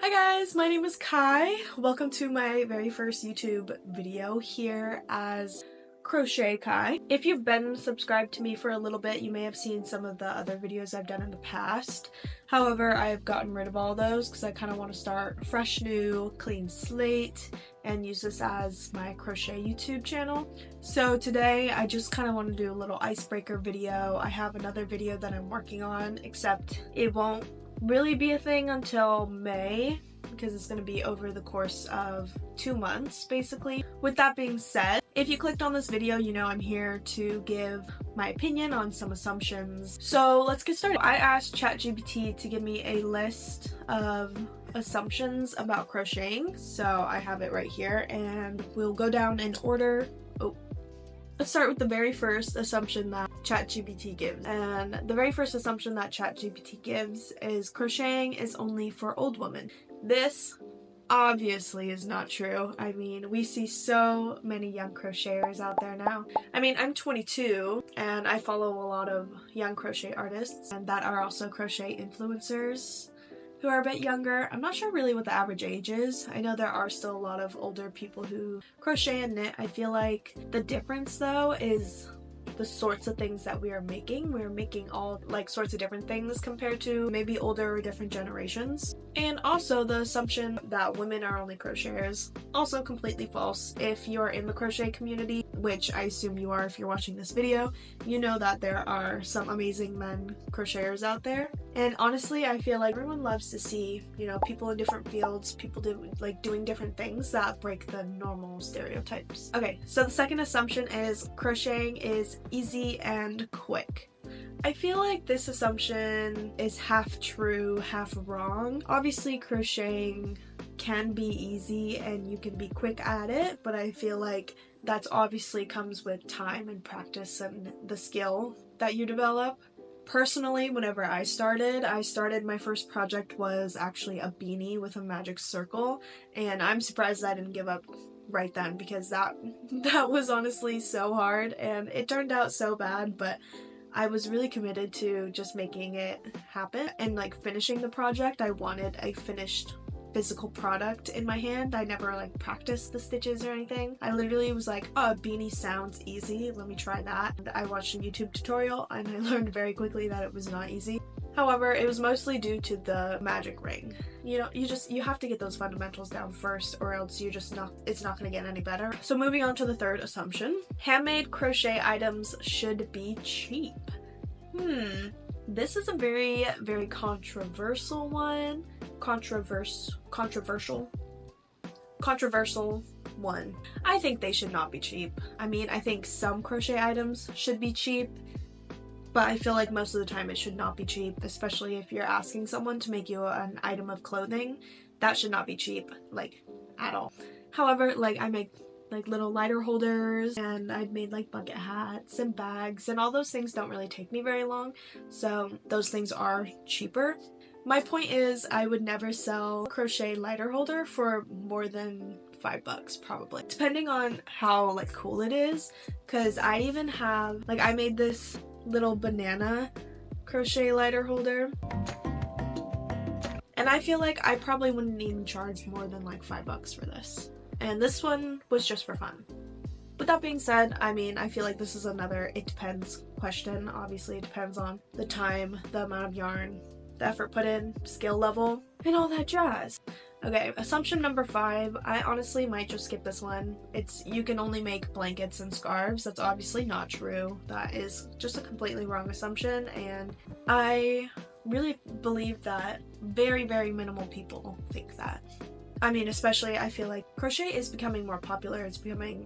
Hi guys, my name is Kai. Welcome to my very first YouTube video here as Crochet Kai. If you've been subscribed to me for a little bit, you may have seen some of the other videos I've done in the past. However, I've gotten rid of all those because I kind of want to start a fresh new clean slate and use this as my crochet YouTube channel. So today I just kind of want to do a little icebreaker video. I have another video that I'm working on, except it won't really be a thing until May because it's going to be over the course of 2 months basically. With that being said, if you clicked on this video, you know I'm here to give my opinion on some assumptions. So let's get started. I asked Chat GPT to give me a list of assumptions about crocheting, so I have it right here and we'll go down in order. Let's start with the very first assumption that Chat GPT gives. And the very first assumption that Chat GPT gives is crocheting is only for old women. This obviously is not true. I mean, we see so many young crocheters out there now. I mean, I'm 22 and I follow a lot of young crochet artists and that are also crochet influencers who are a bit younger. I'm not sure really what the average age is. I know there are still a lot of older people who crochet and knit. I feel like the difference though is the sorts of things that we are making. We're making all like sorts of different things compared to maybe older or different generations. And also the assumption that women are only crocheters, also completely false. If you're in the crochet community, which I assume you are if you're watching this video, you know that there are some amazing men crocheters out there. And honestly, I feel like everyone loves to see, you know, people in different fields, people doing different things that break the normal stereotypes. Okay, so the second assumption is crocheting is easy and quick. I feel like this assumption is half true, half wrong. Obviously, crocheting can be easy and you can be quick at it, but I feel like that's obviously comes with time and practice and the skill that you develop. Personally, whenever I started, my first project was actually a beanie with a magic circle, and I'm surprised I didn't give up right then because that was honestly so hard and it turned out so bad, but I was really committed to just making it happen and like finishing the project. I wanted a finished physical product in my hand. I never like practiced the stitches or anything. I literally was like, oh, a beanie sounds easy, let me try that. And I watched a YouTube tutorial and I learned very quickly that it was not easy. However, it was mostly due to the magic ring. You know, you have to get those fundamentals down first or else it's not gonna get any better. So moving on to the third assumption. Handmade crochet items should be cheap. This is a very, very controversial one. Controversial one. I think they should not be cheap. I mean, I think some crochet items should be cheap, but I feel like most of the time it should not be cheap, especially if you're asking someone to make you an item of clothing. That should not be cheap, like, at all. However, like, I make like little lighter holders and I've made like bucket hats and bags, and all those things don't really take me very long, so those things are cheaper. My point is I would never sell a crochet lighter holder for more than $5 probably, depending on how like cool it is, because I even have like I made this little banana crochet lighter holder and I feel like I probably wouldn't even charge more than like $5 for this. And this one was just for fun. With that being said, I mean, I feel like this is another it depends question. Obviously, it depends on the time, the amount of yarn, the effort put in, skill level, and all that jazz. Okay, assumption number 5. I honestly might just skip this one. It's you can only make blankets and scarves. That's obviously not true. That is just a completely wrong assumption, and I really believe that very, very minimal people think that. I mean, especially I feel like crochet is becoming more popular, it's becoming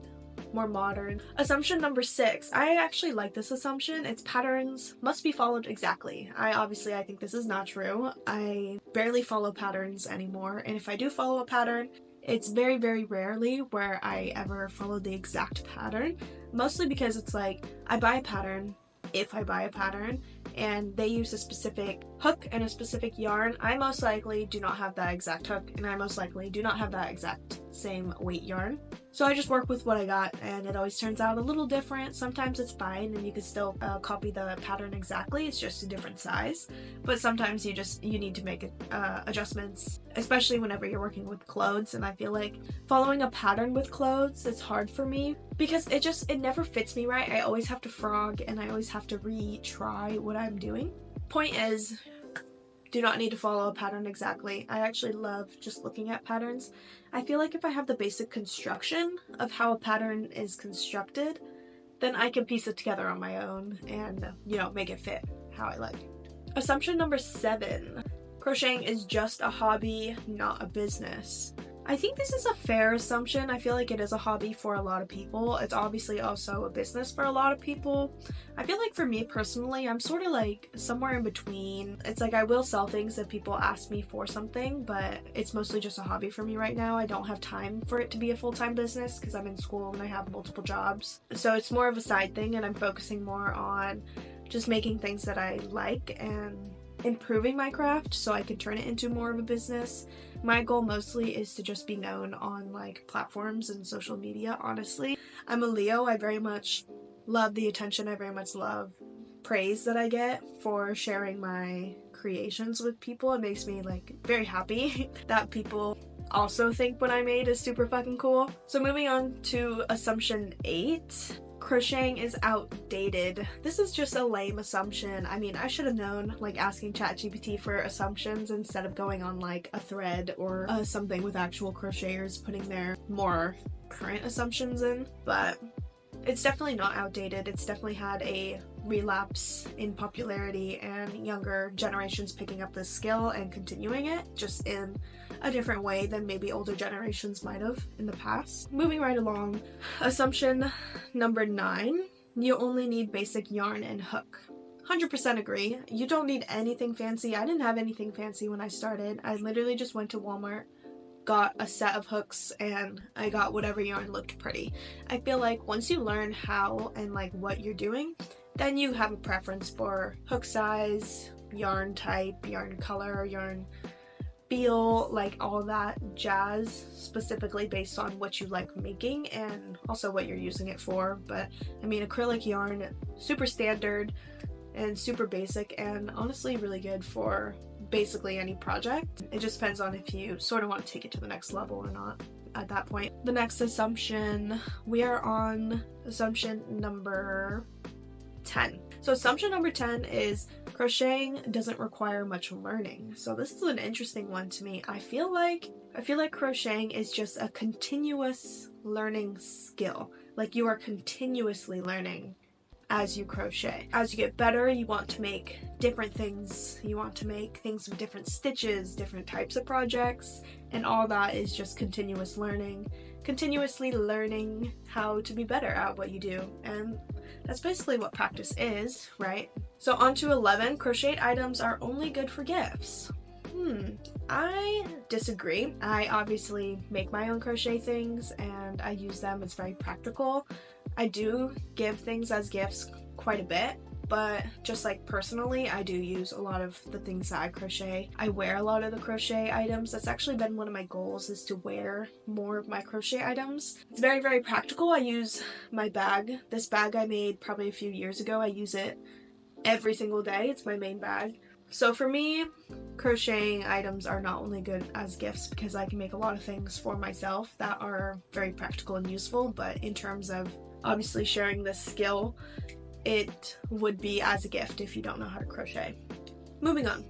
more modern. Assumption number 6. I actually like this assumption. It's patterns must be followed exactly. I think this is not true. I barely follow patterns anymore, and if I do follow a pattern, it's very, very rarely where I ever follow the exact pattern, mostly because it's like I buy a pattern, if I buy a pattern, and they use a specific hook and a specific yarn, I most likely do not have that exact hook, and I most likely do not have that exact same weight yarn. So I just work with what I got, and it always turns out a little different. Sometimes it's fine and you can still copy the pattern exactly, it's just a different size. But sometimes you need to make adjustments, especially whenever you're working with clothes. And I feel like following a pattern with clothes is hard for me because it never fits me right. I always have to frog and I always have to retry what I'm doing. Point is, do not need to follow a pattern exactly. I actually love just looking at patterns. I feel like if I have the basic construction of how a pattern is constructed, then I can piece it together on my own and, you know, make it fit how I like. Assumption number 7. Crocheting is just a hobby, not a business. I think this is a fair assumption. I feel like it is a hobby for a lot of people. It's obviously also a business for a lot of people. I feel like for me personally, I'm sort of like somewhere in between. It's like I will sell things if people ask me for something, but it's mostly just a hobby for me right now. I don't have time for it to be a full-time business because I'm in school and I have multiple jobs. So it's more of a side thing, and I'm focusing more on just making things that I like and improving my craft so I can turn it into more of a business. My goal mostly is to just be known on like platforms and social media, honestly. I'm a Leo. I very much love the attention. I very much love praise that I get for sharing my creations with people. It makes me like very happy that people also think what I made is super fucking cool. So moving on to assumption 8. Crocheting is outdated. This is just a lame assumption. I mean, I should have known, like asking Chat GPT for assumptions instead of going on like a thread or something with actual crocheters putting their more current assumptions in, but it's definitely not outdated. It's definitely had a relapse in popularity and younger generations picking up this skill and continuing it, just in a different way than maybe older generations might have in the past. Moving right along, assumption number 9, you only need basic yarn and hook. 100% agree. You don't need anything fancy. I didn't have anything fancy when I started. I literally just went to Walmart, got a set of hooks, and I got whatever yarn looked pretty. I feel like once you learn how and like what you're doing, then you have a preference for hook size, yarn type, yarn color, yarn feel, like all that jazz, specifically based on what you like making and also what you're using it for. But I mean, acrylic yarn, super standard and super basic, and honestly really good for basically any project. It just depends on if you sort of want to take it to the next level or not at that point. The next assumption, we are on assumption number 10. So assumption number 10 is crocheting doesn't require much learning. So this is an interesting one to me. I feel like crocheting is just a continuous learning skill. Like you are continuously learning as you crochet. As you get better, you want to make different things. You want to make things with different stitches, different types of projects, and all that is just continuous learning. Continuously learning how to be better at what you do, and that's basically what practice is, right? So on to 11, crocheted items are only good for gifts. I disagree. I obviously make my own crochet things and I use them. It's very practical. I do give things as gifts quite a bit, but just like personally, I do use a lot of the things that I crochet. I wear a lot of the crochet items. That's actually been one of my goals, is to wear more of my crochet items. It's very, very practical. I use my bag. This bag I made probably a few years ago. I use it every single day. It's my main bag. So for me, crocheting items are not only good as gifts because I can make a lot of things for myself that are very practical and useful, but in terms of obviously sharing this skill, it would be as a gift if you don't know how to crochet. Moving on.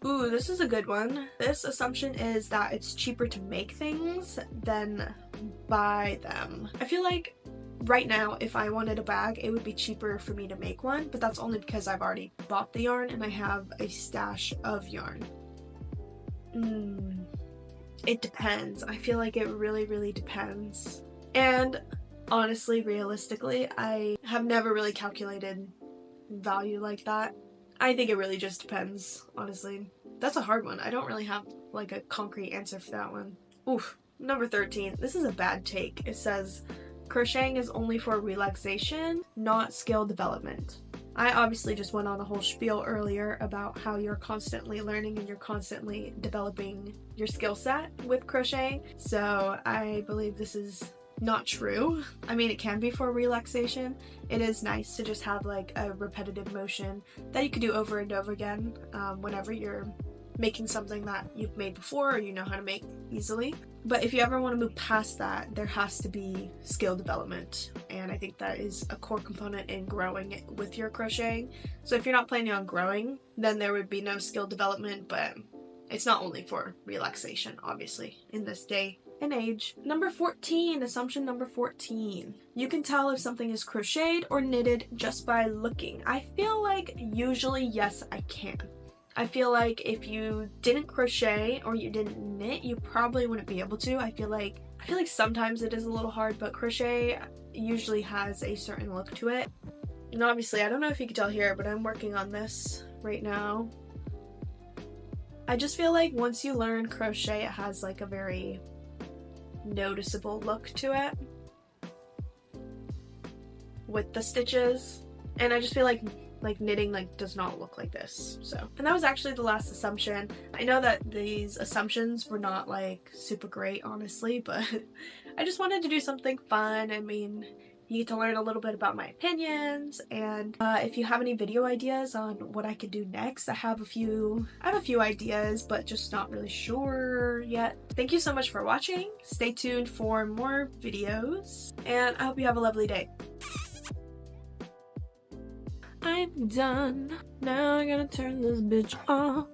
Ooh, this is a good one. This assumption is that it's cheaper to make things than buy them. I feel like right now, if I wanted a bag, it would be cheaper for me to make one, but that's only because I've already bought the yarn and I have a stash of yarn. It depends. I feel like it really, really depends. And honestly, realistically, I have never really calculated value like that. I think it really just depends, honestly. That's a hard one. I don't really have like a concrete answer for that one. Oof. Number 13. This is a bad take. It says, crocheting is only for relaxation, not skill development. I obviously just went on a whole spiel earlier about how you're constantly learning and you're constantly developing your skill set with crocheting, so I believe this is not true. I mean, it can be for relaxation. It is nice to just have like a repetitive motion that you could do over and over again whenever you're making something that you've made before or you know how to make easily. But if you ever want to move past that, there has to be skill development, and I think that is a core component in growing with your crocheting. So if you're not planning on growing, then there would be no skill development, but it's not only for relaxation, obviously, in this day and age. Number 14, assumption number 14. You can tell if something is crocheted or knitted just by looking. I feel like usually, yes, I can. I feel like if you didn't crochet or you didn't knit, you probably wouldn't be able to. I feel like sometimes it is a little hard, but crochet usually has a certain look to it. And obviously, I don't know if you can tell here, but I'm working on this right now. I just feel like once you learn crochet, it has like a very noticeable look to it with the stitches, and I just feel like knitting like does not look like this. So, and that was actually the last assumption. I know that these assumptions were not like super great, honestly, but I just wanted to do something fun. I mean, you get to learn a little bit about my opinions, and if you have any video ideas on what I could do next, I have a few ideas, but just not really sure yet. Thank you so much for watching. Stay tuned for more videos, and I hope you have a lovely day. I'm done. Now I gotta turn this bitch off.